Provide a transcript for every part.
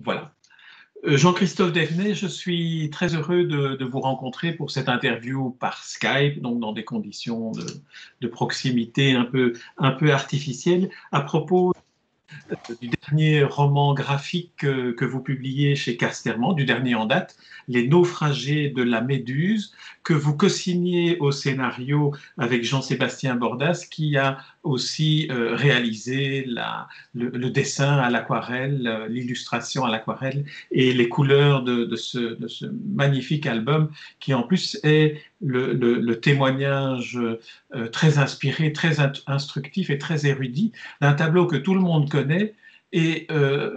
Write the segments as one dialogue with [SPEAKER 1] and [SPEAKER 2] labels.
[SPEAKER 1] Voilà. Jean-Christophe Devenay, je suis très heureux de vous rencontrer pour cette interview par Skype, donc dans des conditions de proximité un peu artificielles, à propos du dernier roman graphique que vous publiez chez Casterman, du dernier en date, Les naufragés de la Méduse, que vous co-signez au scénario avec Jean-Sébastien Bordas, qui a aussi réalisé le dessin à l'aquarelle, l'illustration à l'aquarelle et les couleurs de ce magnifique album, qui en plus est le témoignage très inspiré, très instructif et très érudit d'un tableau que tout le monde connaît et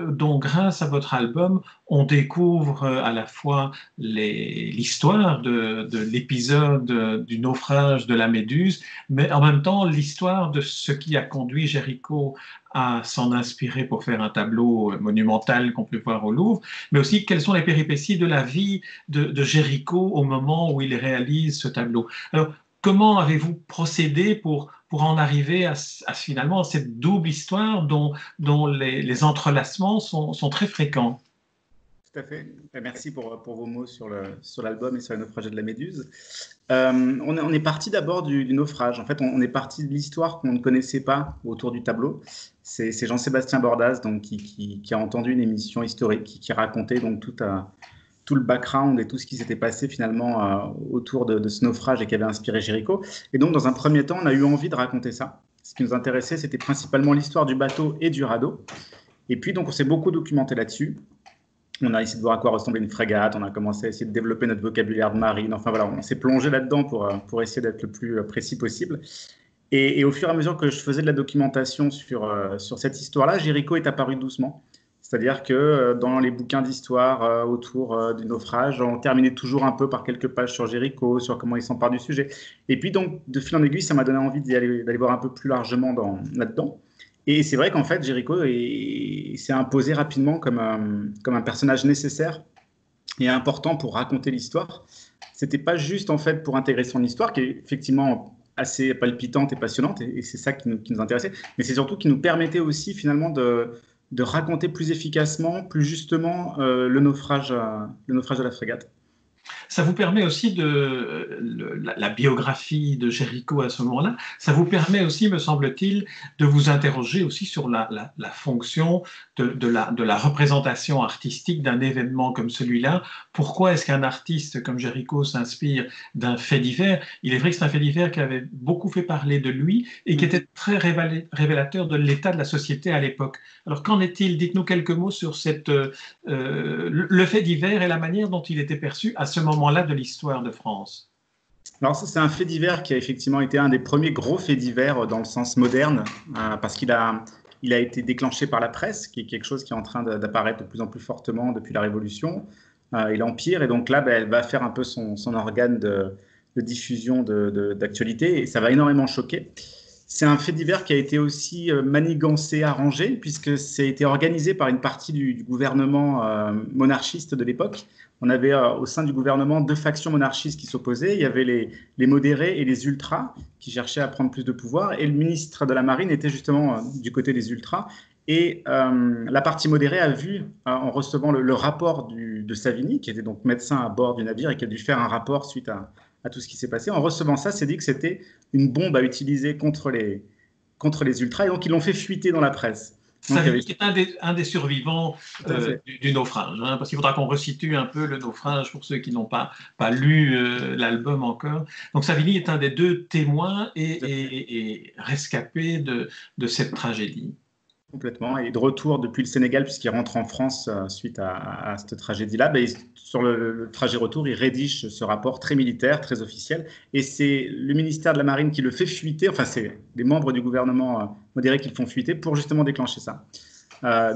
[SPEAKER 1] dont, grâce à votre album, on découvre à la fois l'histoire de l'épisode du naufrage de la Méduse, mais en même temps l'histoire de ce qui a conduit Géricault à s'en inspirer pour faire un tableau monumental qu'on peut voir au Louvre, mais aussi quelles sont les péripéties de la vie de Géricault au moment où il réalise ce tableau. Alors, comment avez-vous procédé pour en arriver finalement à cette double histoire dont les entrelacements sont très fréquents?
[SPEAKER 2] Tout à fait. Merci pour vos mots sur l'album et sur le naufrage de la Méduse. On est parti d'abord du naufrage. En fait, on est parti de l'histoire qu'on ne connaissait pas autour du tableau. C'est Jean-Sébastien Bordas donc, qui a entendu une émission historique qui racontait donc tout le background et tout ce qui s'était passé finalement autour de ce naufrage et qui avait inspiré Géricault. Et donc, dans un premier temps, on a eu envie de raconter ça. Ce qui nous intéressait, c'était principalement l'histoire du bateau et du radeau. Et puis, donc, on s'est beaucoup documenté là-dessus. On a essayé de voir à quoi ressemblait une frégate, on a commencé à essayer de développer notre vocabulaire de marine. Enfin voilà, on s'est plongé là-dedans pour essayer d'être le plus précis possible. Et au fur et à mesure que je faisais de la documentation sur cette histoire-là, Géricault est apparu doucement. C'est-à-dire que dans les bouquins d'histoire autour du naufrage, on terminait toujours un peu par quelques pages sur Géricault, sur comment il s'empare du sujet. Et puis donc, de fil en aiguille, ça m'a donné envie d'aller voir un peu plus largement là-dedans. Et c'est vrai qu'en fait, Géricault s'est imposé rapidement comme un personnage nécessaire et important pour raconter l'histoire. C'était pas juste en fait pour intégrer son histoire, qui est effectivement assez palpitante et passionnante, et c'est ça qui nous intéressait, mais c'est surtout qui nous permettait aussi finalement de raconter plus efficacement, plus justement le naufrage de la frégate.
[SPEAKER 1] Ça vous permet aussi la biographie de Géricault à ce moment-là, ça vous permet aussi, me semble-t-il, de vous interroger aussi sur la fonction de la représentation artistique d'un événement comme celui-là. Pourquoi est-ce qu'un artiste comme Géricault s'inspire d'un fait divers? Il est vrai que c'est un fait divers qui avait beaucoup fait parler de lui et qui était très révélateur de l'état de la société à l'époque. Alors qu'en est-il? Dites-nous quelques mots sur le fait divers et la manière dont il était perçu à ce moment-là de l'histoire de France.
[SPEAKER 2] Alors ça, c'est un fait divers qui a effectivement été un des premiers gros faits divers dans le sens moderne, parce qu'il a été déclenché par la presse, qui est quelque chose qui est en train d'apparaître de plus en plus fortement depuis la Révolution et l'Empire. Et donc là, elle va faire un peu son organe de diffusion d'actualité, et ça va énormément choquer. C'est un fait divers qui a été aussi manigancé, arrangé, puisque ça a été organisé par une partie du gouvernement monarchiste de l'époque. On avait au sein du gouvernement deux factions monarchistes qui s'opposaient. Il y avait les modérés et les ultras qui cherchaient à prendre plus de pouvoir. Et le ministre de la Marine était justement du côté des ultras. Et la partie modérée a vu, en recevant le rapport de Savigny, qui était donc médecin à bord du navire et qui a dû faire un rapport suite à tout ce qui s'est passé, en recevant ça, s'est dit que c'était une bombe à utiliser contre les ultras. Et donc, ils l'ont fait fuiter dans la presse.
[SPEAKER 1] Savigny est un des survivants du naufrage, hein, parce qu'il faudra qu'on resitue un peu le naufrage pour ceux qui n'ont pas lu l'album encore. Donc Savigny est un des deux témoins et rescapé de cette tragédie.
[SPEAKER 2] Complètement. Et de retour depuis le Sénégal, puisqu'il rentre en France suite à cette tragédie-là, sur le trajet retour, il rédige ce rapport très militaire, très officiel. Et c'est le ministère de la Marine qui le fait fuiter, enfin c'est les membres du gouvernement modéré qui le font fuiter pour justement déclencher ça.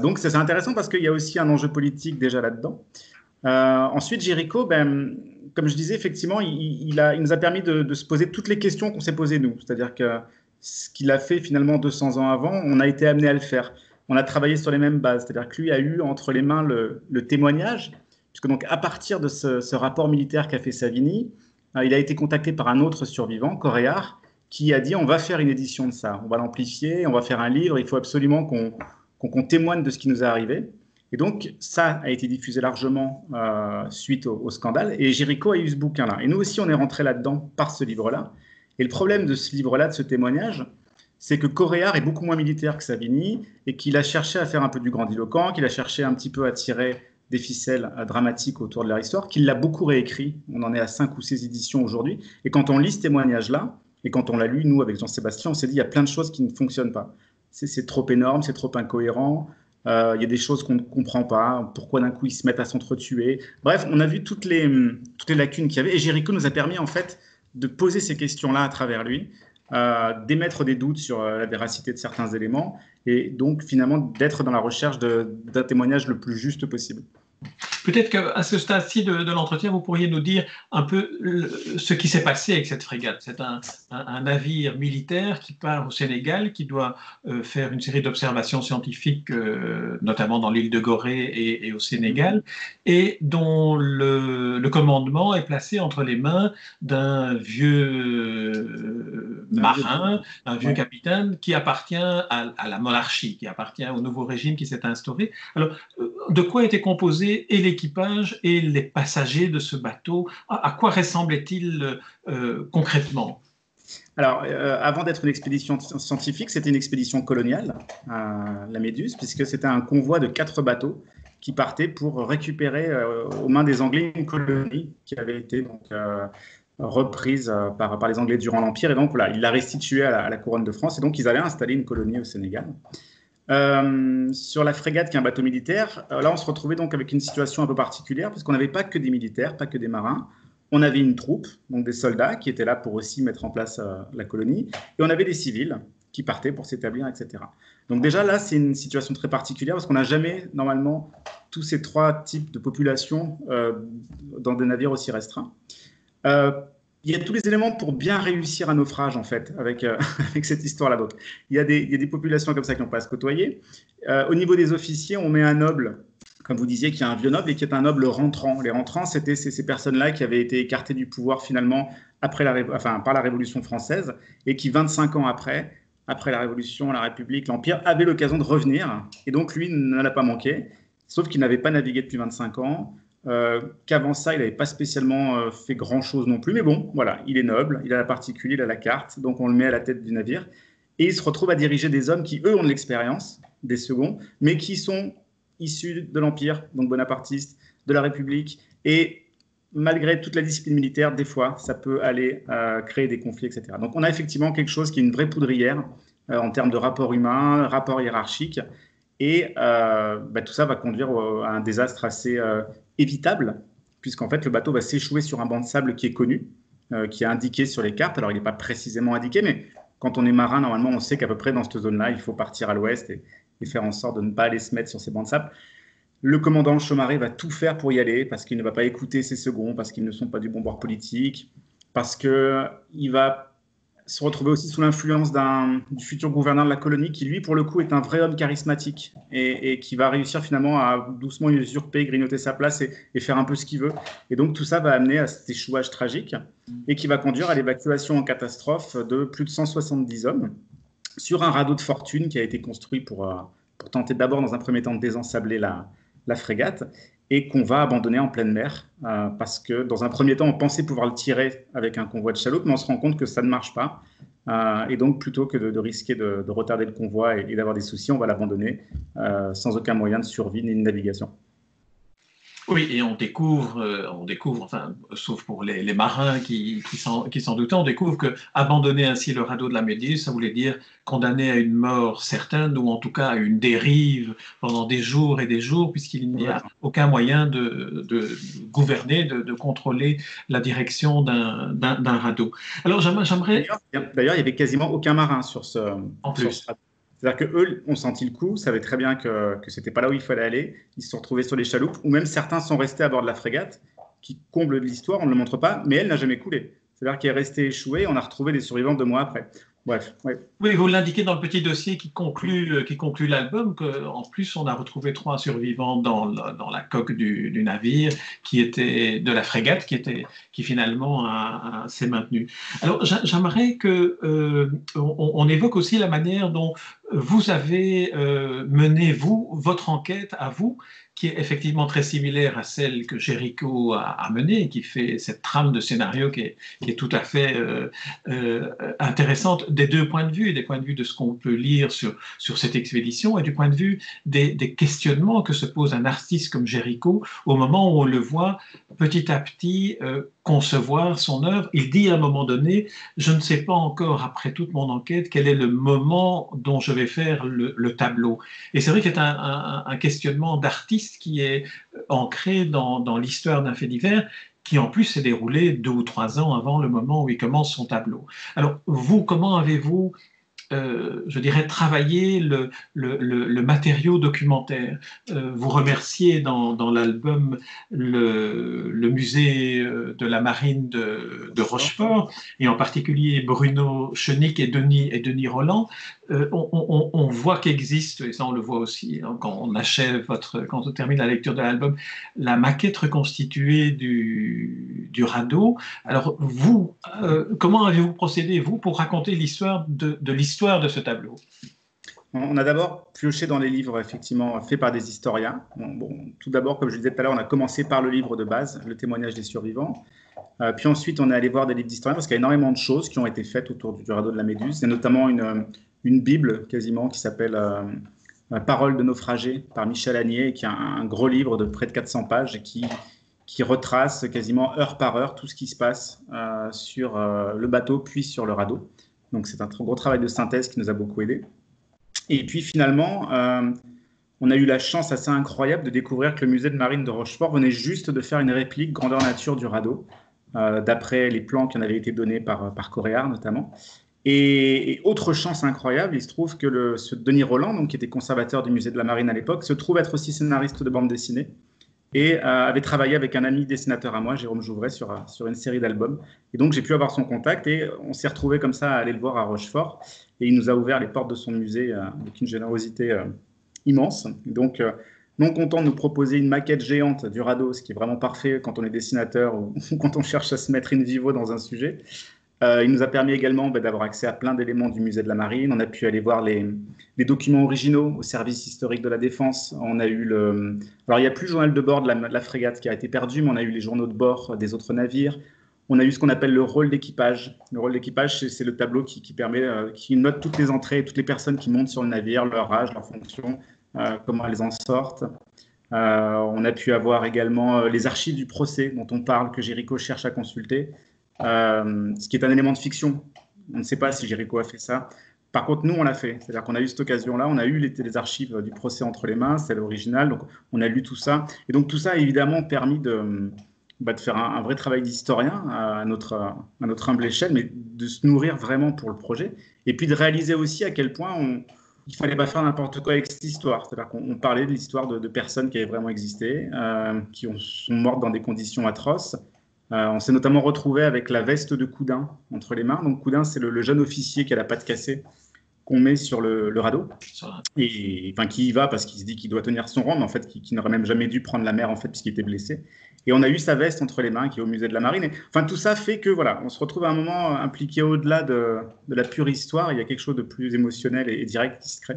[SPEAKER 2] Donc c'est intéressant parce qu'il y a aussi un enjeu politique déjà là-dedans. Ensuite, Géricault, comme je disais, effectivement, il nous a permis de se poser toutes les questions qu'on s'est posées nous. C'est-à-dire que ce qu'il a fait finalement 200 ans avant, on a été amené à le faire. On a travaillé sur les mêmes bases, c'est-à-dire que lui a eu entre les mains le témoignage, puisque donc à partir de ce rapport militaire qu'a fait Savigny, il a été contacté par un autre survivant, Coréard, qui a dit on va faire une édition de ça, on va l'amplifier, on va faire un livre, il faut absolument qu'on témoigne de ce qui nous est arrivé. Et donc, ça a été diffusé largement suite au scandale. Et Géricault a eu ce bouquin-là. Et nous aussi, on est rentré là-dedans par ce livre-là. Et le problème de ce livre-là, de ce témoignage, c'est que Coréard est beaucoup moins militaire que Savigny et qu'il a cherché à faire un peu du grandiloquent, qu'il a cherché un petit peu à tirer des ficelles dramatiques autour de leur histoire, qu'il l'a beaucoup réécrit. On en est à 5 ou 6 éditions aujourd'hui. Et quand on lit ce témoignage-là, et quand on l'a lu, nous, avec Jean-Sébastien, on s'est dit, il y a plein de choses qui ne fonctionnent pas. C'est trop énorme, c'est trop incohérent. Il y a des choses qu'on ne comprend pas. Pourquoi d'un coup ils se mettent à s'entretuer? Bref, on a vu toutes les lacunes qu'il y avait. Et Géricault nous a permis en fait de poser ces questions-là à travers lui, d'émettre des doutes sur la véracité de certains éléments et donc finalement d'être dans la recherche d'un témoignage le plus juste possible.
[SPEAKER 1] Peut-être qu'à ce stade-ci de l'entretien, vous pourriez nous dire un peu ce qui s'est passé avec cette frégate. C'est un navire militaire qui part au Sénégal, qui doit faire une série d'observations scientifiques, notamment dans l'île de Gorée et au Sénégal, et dont le commandement est placé entre les mains d'un vieux marin, un vieux capitaine qui appartient à la monarchie, qui appartient au nouveau régime qui s'est instauré. Alors, de quoi était composé et l'équipage et les passagers de ce bateau? À quoi ressemblait-il concrètement?
[SPEAKER 2] Alors, avant d'être une expédition scientifique, c'était une expédition coloniale, la Méduse, puisque c'était un convoi de 4 bateaux qui partaient pour récupérer aux mains des Anglais une colonie qui avait été donc, reprise par les Anglais durant l'Empire. Et donc, voilà, ils la restituaient à la couronne de France. Et donc, ils allaient installer une colonie au Sénégal. Sur la frégate, qui est un bateau militaire, là, on se retrouvait donc avec une situation un peu particulière, parce qu'on n'avait pas que des militaires, pas que des marins. On avait une troupe, donc des soldats, qui étaient là pour aussi mettre en place la colonie, et on avait des civils qui partaient pour s'établir, etc. Donc déjà, là, c'est une situation très particulière, parce qu'on n'a jamais, normalement, tous ces 3 types de populations dans des navires aussi restreints. Il y a tous les éléments pour bien réussir un naufrage, en fait, avec cette histoire-là. Donc, il y a des populations comme ça qui n'ont pas à se côtoyer. Au niveau des officiers, on met un noble, comme vous disiez, qui est un vieux noble et qui est un noble rentrant. Les rentrants, c'était ces personnes-là qui avaient été écartées du pouvoir, finalement, par la Révolution française, et qui, 25 ans après la Révolution, la République, l'Empire, avaient l'occasion de revenir. Et donc, lui n'en a pas manqué, sauf qu'il n'avait pas navigué depuis 25 ans. Qu'avant ça, il n'avait pas spécialement fait grand-chose non plus. Mais bon, voilà, il est noble, il a la particule, il a la carte, donc on le met à la tête du navire. Et il se retrouve à diriger des hommes qui, eux, ont de l'expérience, des seconds, mais qui sont issus de l'Empire, donc bonapartiste, de la République. Et malgré toute la discipline militaire, des fois, ça peut aller créer des conflits, etc. Donc on a effectivement quelque chose qui est une vraie poudrière en termes de rapport humain, rapport hiérarchique. Et tout ça va conduire à un désastre assez évitable, puisqu'en fait, le bateau va s'échouer sur un banc de sable qui est connu, qui est indiqué sur les cartes. Alors, il n'est pas précisément indiqué, mais quand on est marin, normalement, on sait qu'à peu près dans cette zone-là, il faut partir à l'ouest et faire en sorte de ne pas aller se mettre sur ces bancs de sable. Le commandant Chaumaré va tout faire pour y aller, parce qu'il ne va pas écouter ses seconds, parce qu'ils ne sont pas du bon bord politique, parce qu'il va se retrouver aussi sous l'influence du futur gouverneur de la colonie, qui lui, pour le coup, est un vrai homme charismatique et qui va réussir finalement à doucement usurper, grignoter sa place et faire un peu ce qu'il veut. Et donc tout ça va amener à cet échouage tragique et qui va conduire à l'évacuation en catastrophe de plus de 170 hommes sur un radeau de fortune qui a été construit pour tenter d'abord dans un premier temps de désensabler la frégate et qu'on va abandonner en pleine mer parce que dans un premier temps, on pensait pouvoir le tirer avec un convoi de chaloupes, mais on se rend compte que ça ne marche pas. Et donc, plutôt que de risquer de retarder le convoi et d'avoir des soucis, on va l'abandonner sans aucun moyen de survie ni de navigation.
[SPEAKER 1] Oui, et on découvre, enfin, sauf pour les marins qui s'en doutaient, on découvre que abandonner ainsi le radeau de la Méduse, ça voulait dire condamner à une mort certaine, ou en tout cas à une dérive pendant des jours et des jours, puisqu'il n'y a aucun moyen de gouverner, de contrôler la direction d'un radeau. Alors j'aimerais...
[SPEAKER 2] D'ailleurs, il n'y avait quasiment aucun marin sur ce radeau. C'est-à-dire qu'eux ont senti le coup, savaient très bien que ce n'était pas là où il fallait aller. Ils se sont retrouvés sur les chaloupes, ou même certains sont restés à bord de la frégate, qui comble l'histoire, on ne le montre pas, mais elle n'a jamais coulé. C'est-à-dire qu'elle est restée échouée, on a retrouvé des survivants 2 mois après. Bref. Ouais.
[SPEAKER 1] Oui, vous l'indiquez dans le petit dossier qui conclut l'album, qu'en plus on a retrouvé 3 survivants dans la coque du navire, qui était de la frégate, qui finalement s'est maintenu. Alors j'aimerais qu'on évoque aussi la manière dont vous avez mené, votre enquête à vous, qui est effectivement très similaire à celle que Géricault a menée, qui fait cette trame de scénario qui est tout à fait intéressante des deux points de vue, des points de vue de ce qu'on peut lire sur cette expédition et du point de vue des questionnements que se pose un artiste comme Géricault au moment où on le voit petit à petit concevoir son œuvre. Il dit à un moment donné, je ne sais pas encore, après toute mon enquête, quel est le moment dont je vais faire le tableau. Et c'est vrai qu'il y a un questionnement d'artiste qui est ancré dans l'histoire d'un fait divers, qui en plus s'est déroulé 2 ou 3 ans avant le moment où il commence son tableau. Alors, vous, comment avez-vous je dirais, travailler le matériau documentaire. Vous remerciez dans l'album le musée de la marine de Rochefort, et en particulier Bruno Chenick et Denis Rolland. On voit qu'existe, et ça on le voit aussi hein, quand on termine la lecture de l'album, la maquette reconstituée du radeau. Alors vous, comment avez-vous procédé, vous, pour raconter l'histoire de l'histoire de ce tableau?
[SPEAKER 2] On a d'abord pioché dans les livres, effectivement, faits par des historiens. Tout d'abord, comme je le disais tout à l'heure, on a commencé par le livre de base, Le témoignage des survivants. Puis ensuite, on est allé voir des livres d'historiens, parce qu'il y a énormément de choses qui ont été faites autour du radeau de la Méduse. Il y a notamment une Bible, quasiment, qui s'appelle Paroles de naufragés, par Michel Agnier, qui est un gros livre de près de 400 pages, et qui retrace quasiment heure par heure tout ce qui se passe sur le bateau, puis sur le radeau. Donc c'est un gros travail de synthèse qui nous a beaucoup aidé. Et puis finalement, on a eu la chance assez incroyable de découvrir que le musée de marine de Rochefort venait juste de faire une réplique grandeur nature du radeau, d'après les plans qui en avaient été donnés par Coréard notamment. Et autre chance incroyable, il se trouve que ce Denis Rolland, donc, qui était conservateur du musée de la marine à l'époque, se trouve être aussi scénariste de bande dessinée et avait travaillé avec un ami dessinateur à moi, Jérôme Jouvray, sur une série d'albums. Et donc, j'ai pu avoir son contact et on s'est retrouvés comme ça à aller le voir à Rochefort. Et il nous a ouvert les portes de son musée avec une générosité immense. Donc, non content de nous proposer une maquette géante du radeau, ce qui est vraiment parfait quand on est dessinateur ou quand on cherche à se mettre in vivo dans un sujet. Il nous a permis également d'avoir accès à plein d'éléments du musée de la marine. On a pu aller voir les documents originaux au service historique de la Défense. On a eu alors il n'y a plus le journal de bord de la frégate qui a été perdu, mais on a eu les journaux de bord des autres navires. On a eu ce qu'on appelle le rôle d'équipage. Le rôle d'équipage, c'est le tableau qui note toutes les entrées, toutes les personnes qui montent sur le navire, leur âge, leur fonction, comment elles en sortent. On a pu avoir également les archives du procès dont on parle, que Géricault cherche à consulter. Ce qui est un élément de fiction. On ne sait pas si Géricault a fait ça. Par contre, nous, on l'a fait. C'est-à-dire qu'on a eu cette occasion-là, on a eu les archives du procès entre les mains, c'est l'original, donc on a lu tout ça. Et donc tout ça a évidemment permis de faire un vrai travail d'historien à notre humble échelle, mais de se nourrir vraiment pour le projet. Et puis de réaliser aussi à quel point il ne fallait pas faire n'importe quoi avec cette histoire. C'est-à-dire qu'on parlait de l'histoire de personnes qui avaient vraiment existé, qui sont mortes dans des conditions atroces. On s'est notamment retrouvé avec la veste de Coudin entre les mains. Donc Coudin, c'est le jeune officier qui a la patte cassée qu'on met sur le radeau, et qui y va parce qu'il se dit qu'il doit tenir son rang, mais en fait qui n'aurait même jamais dû prendre la mer en fait puisqu'il était blessé. Et on a eu sa veste entre les mains qui est au musée de la marine. Et, tout ça fait que voilà, on se retrouve à un moment impliqué au-delà de la pure histoire. Il y a quelque chose de plus émotionnel et direct qui se crée.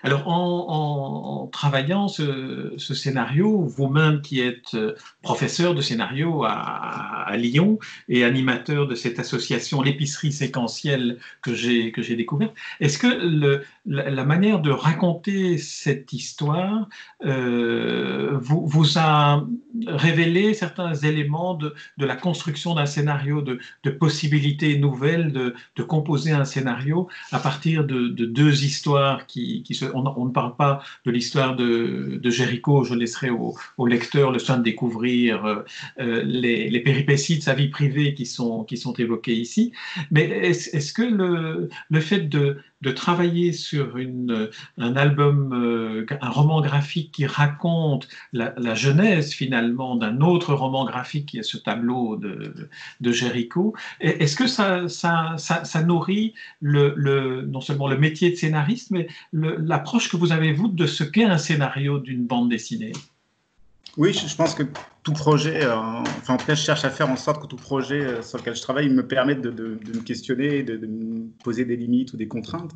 [SPEAKER 1] Alors, en travaillant ce scénario, vous-même qui êtes professeur de scénario à Lyon et animateur de cette association, l'épicerie séquentielle que j'ai découverte, est-ce que la manière de raconter cette histoire vous a révélé certains éléments de la construction d'un scénario, de possibilités nouvelles de composer un scénario à partir de deux histoires on ne parle pas de l'histoire de Géricault, je laisserai au lecteur le soin de découvrir les péripéties de sa vie privée qui sont évoquées ici. Mais est-ce que le fait de travailler sur un album, un roman graphique qui raconte la genèse finalement d'un autre roman graphique qui est ce tableau de Géricault, est-ce que ça nourrit non seulement le métier de scénariste, mais l'approche que vous avez, vous, de ce qu'est un scénario d'une bande dessinée?
[SPEAKER 2] Oui, je pense que tout projet, en tout cas, je cherche à faire en sorte que tout projet sur lequel je travaille me permette de me questionner, de me poser des limites ou des contraintes.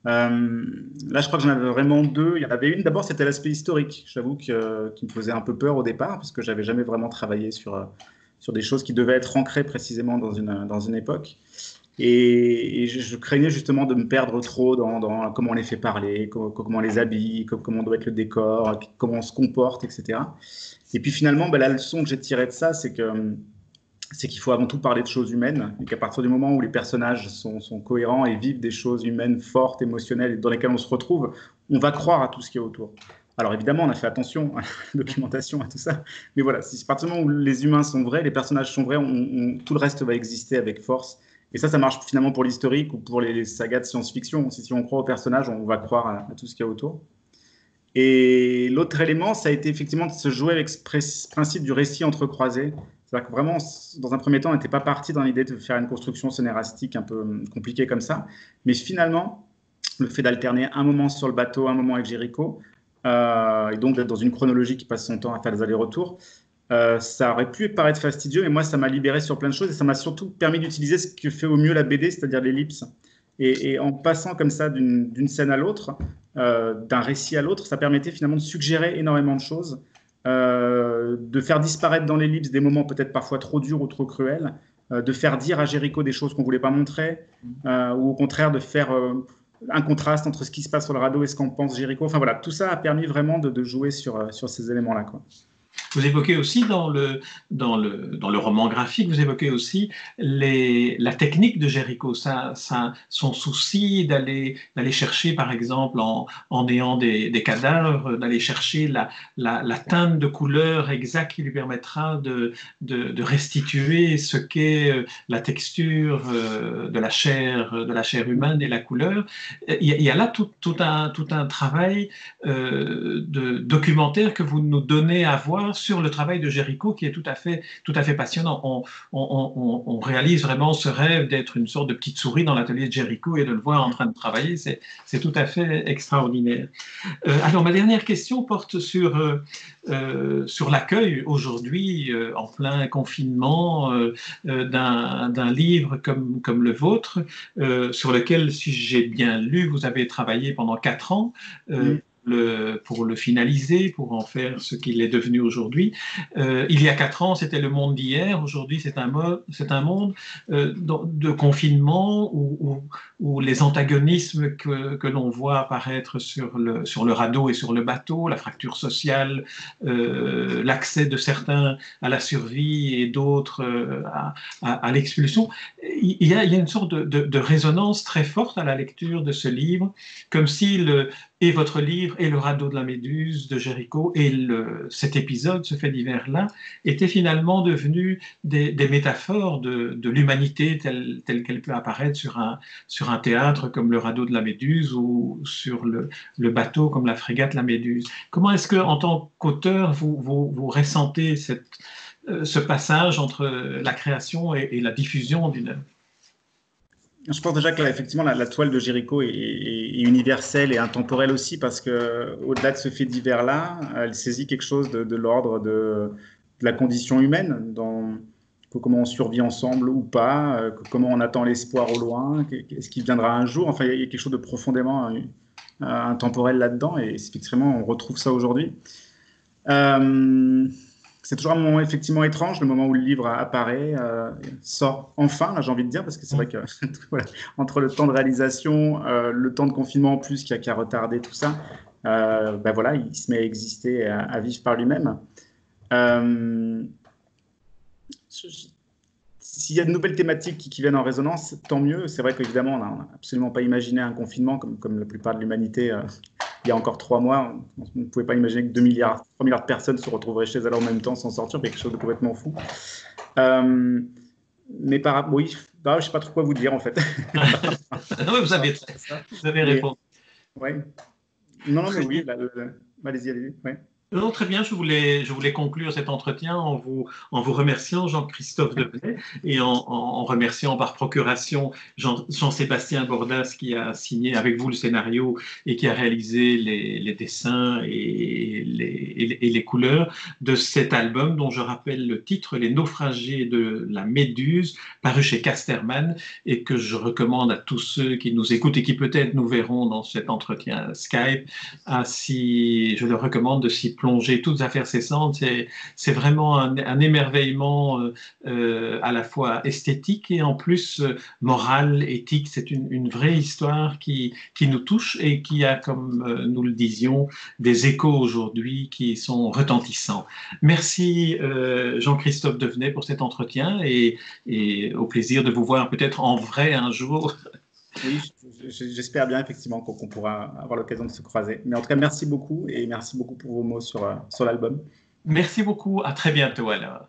[SPEAKER 2] Là, je crois que j'en avais vraiment deux. Il y en avait une, d'abord, c'était l'aspect historique. J'avoue qui me faisait un peu peur au départ, parce que j'avais jamais vraiment travaillé sur des choses qui devaient être ancrées précisément dans une époque. Et je craignais justement de me perdre trop dans comment on les fait parler, comment on les habille, comment doit être le décor, comment on se comporte, etc. Et puis finalement, ben, la leçon que j'ai tirée de ça, c'est qu'il faut avant tout parler de choses humaines, et qu'à partir du moment où les personnages sont cohérents et vivent des choses humaines fortes, émotionnelles, et dans lesquelles on se retrouve, on va croire à tout ce qui est autour. Alors évidemment, on a fait attention à la documentation, à tout ça, mais voilà, si à partir du moment où les humains sont vrais, les personnages sont vrais, tout le reste va exister avec force. Et ça marche finalement pour l'historique ou pour les sagas de science-fiction. Si on croit aux personnages, on va croire à tout ce qu'il y a autour. Et l'autre élément, ça a été effectivement de se jouer avec ce principe du récit entrecroisé. C'est-à-dire que vraiment, dans un premier temps, on n'était pas parti dans l'idée de faire une construction scénaristique un peu compliquée comme ça. Mais finalement, le fait d'alterner un moment sur le bateau, un moment avec Jericho, et donc d'être dans une chronologie qui passe son temps à faire des allers-retours, ça aurait pu paraître fastidieux, mais moi, ça m'a libéré sur plein de choses et ça m'a surtout permis d'utiliser ce que fait au mieux la BD, c'est-à-dire l'ellipse. Et en passant comme ça d'une scène à l'autre, d'un récit à l'autre, ça permettait finalement de suggérer énormément de choses, de faire disparaître dans l'ellipse des moments peut-être parfois trop durs ou trop cruels, de faire dire à Jericho des choses qu'on ne voulait pas montrer, ou au contraire de faire un contraste entre ce qui se passe sur le radeau et ce qu'en pense Jericho. Enfin voilà, tout ça a permis vraiment de jouer sur ces éléments-là, quoi.
[SPEAKER 1] Vous évoquez aussi dans le roman graphique, vous évoquez aussi la technique de Jericho, son souci d'aller chercher, par exemple, en ayant des cadavres, d'aller chercher la teinte de couleur exacte qui lui permettra de restituer ce qu'est la texture de la chair humaine et la couleur. Il y a là tout un travail de documentaire que vous nous donnez à voir sur le travail de Jericho qui est tout à fait passionnant. On réalise vraiment ce rêve d'être une sorte de petite souris dans l'atelier de Jericho et de le voir en train de travailler. C'est tout à fait extraordinaire. Alors, ma dernière question porte sur l'accueil aujourd'hui, en plein confinement, d'un livre comme le vôtre, sur lequel, si j'ai bien lu, vous avez travaillé pendant 4 ans. Pour le finaliser, pour en faire ce qu'il est devenu aujourd'hui. Il y a 4 ans, c'était le monde d'hier. Aujourd'hui, c'est un monde de confinement où les antagonismes que l'on voit apparaître sur le radeau et sur le bateau, la fracture sociale, l'accès de certains à la survie et d'autres à l'expulsion. Il y a une sorte de résonance très forte à la lecture de ce livre, comme si et votre livre, et le radeau de la Méduse de Jericho, et cet épisode, ce fait divers-là, étaient finalement devenus des métaphores de l'humanité telle qu'elle peut apparaître sur un théâtre comme le radeau de la Méduse ou sur le bateau comme la frégate la Méduse. Comment est-ce que, en tant qu'auteur, vous ressentez ce passage entre la création et la diffusion d'une œuvre?
[SPEAKER 2] Je pense déjà que là, effectivement, la toile de Jericho est universelle et intemporelle aussi parce que, au-delà de ce fait divers-là, elle saisit quelque chose de l'ordre de la condition humaine, dans comment on survit ensemble ou pas, comment on attend l'espoir au loin, est-ce qu'il viendra un jour. Enfin, il y a quelque chose de profondément intemporel là-dedans et effectivement, on retrouve ça aujourd'hui. C'est toujours un moment effectivement étrange, le moment où le livre apparaît, sort enfin, là j'ai envie de dire, parce que c'est vrai que voilà, entre le temps de réalisation, le temps de confinement en plus qui a retardé tout ça, ben voilà, il se met à exister, à vivre par lui-même. S'il y a de nouvelles thématiques qui viennent en résonance, tant mieux. C'est vrai qu'évidemment, on n'a absolument pas imaginé un confinement comme la plupart de l'humanité. Il y a encore 3 mois, on ne pouvait pas imaginer que 3 milliards de personnes se retrouveraient chez elles en même temps sans sortir, quelque chose de complètement fou. Mais oui, je ne sais pas trop quoi vous dire en fait.
[SPEAKER 1] Non, vous avez répondu.
[SPEAKER 2] Ouais. Non, mais oui, allez-y. Ouais.
[SPEAKER 1] Non, très bien, je voulais conclure cet entretien en vous remerciant, Jean-Christophe Devenay, et en remerciant par procuration Jean-Sébastien Bordas qui a signé avec vous le scénario et qui a réalisé les dessins et les couleurs de cet album dont je rappelle le titre, Les naufragés de la Méduse, paru chez Casterman, et que je recommande à tous ceux qui nous écoutent et qui peut-être nous verront dans cet entretien Skype je leur recommande de s'y plonger toutes affaires cessantes. C'est vraiment un émerveillement à la fois esthétique et en plus moral, éthique. C'est une vraie histoire qui nous touche et qui a, comme nous le disions, des échos aujourd'hui qui sont retentissants. Merci Jean-Christophe Devenay pour cet entretien et au plaisir de vous voir peut-être en vrai un jour.
[SPEAKER 2] Oui, j'espère bien effectivement qu'on pourra avoir l'occasion de se croiser. Mais en tout cas, merci beaucoup et merci beaucoup pour vos mots sur l'album.
[SPEAKER 1] Merci beaucoup, à très bientôt alors.